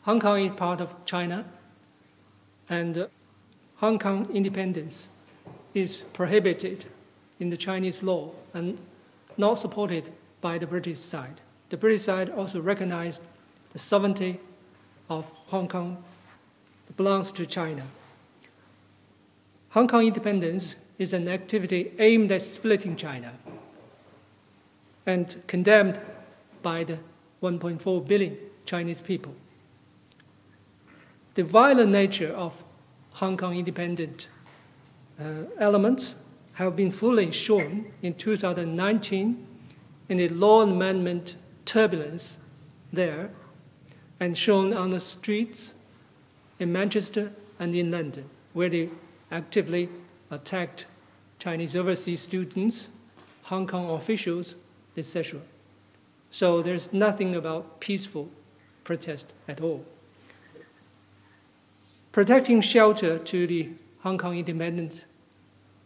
Hong Kong is part of China, and Hong Kong independence is prohibited in the Chinese law and not supported by the British side. The British side also recognized the sovereignty of Hong Kong that belongs to China. Hong Kong independence is an activity aimed at splitting China and condemned by the 1.4 billion Chinese people. The violent nature of Hong Kong independent elements have been fully shown in 2019 in the law amendment turbulence there, and shown on the streets in Manchester and in London, where they actively attacked Chinese overseas students, Hong Kong officials, etc. So there's nothing about peaceful protest at all. Protecting shelter to the Hong Kong independent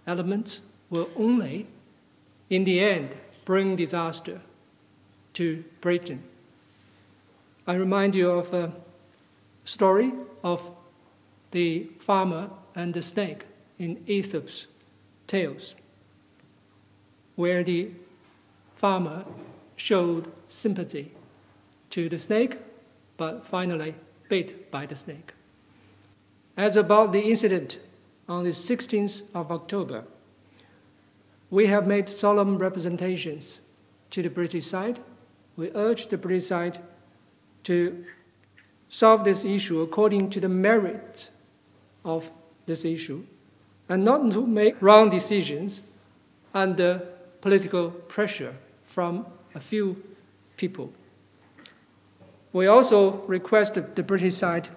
elements will only, in the end, bring disaster to Britain. I remind you of a story of the farmer and the snake in Aesop's tales, where the farmer showed sympathy to the snake, but finally bit by the snake. As about the incident on the 16th of October, we have made solemn representations to the British side. We urge the British side to solve this issue according to the merit of this issue, and not to make wrong decisions under political pressure from a few people. We also request the British side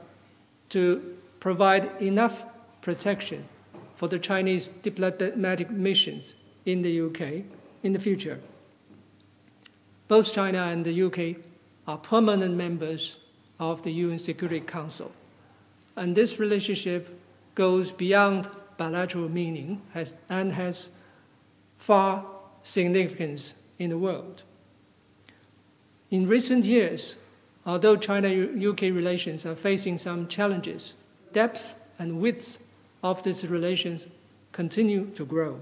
to provide enough protection for the Chinese diplomatic missions in the UK in the future. Both China and the UK are permanent members of the UN Security Council, and this relationship goes beyond bilateral meaning and has far significance in the world. In recent years, although China-UK relations are facing some challenges, depth and width of these relations continue to grow.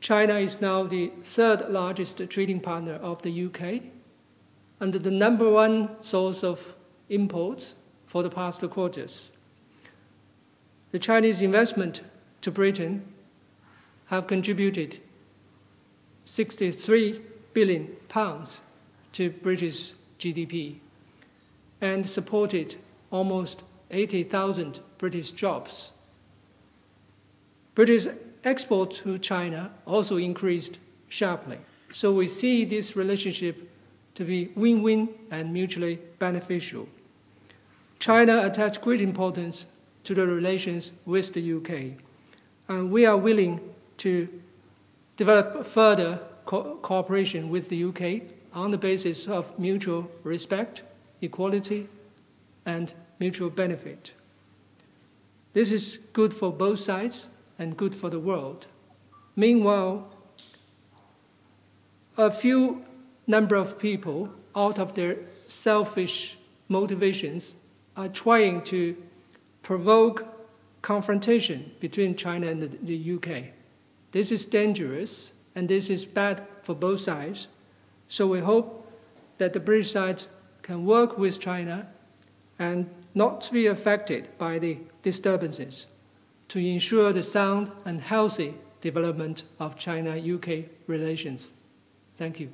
China is now the third largest trading partner of the UK and the number one source of imports for the past quarters. The Chinese investment to Britain have contributed £63 billion to British GDP and supported almost 80,000 British jobs. British exports to China also increased sharply. So we see this relationship to be win-win and mutually beneficial. China attaches great importance to the relations with the UK, and we are willing to develop further cooperation with the UK on the basis of mutual respect, equality, and mutual benefit. This is good for both sides and good for the world. Meanwhile, a few number of people, out of their selfish motivations, are trying to provoke confrontation between China and the UK. This is dangerous, and this is bad for both sides. So we hope that the British side can work with China and not be affected by the disturbances to ensure the sound and healthy development of China-UK relations. Thank you.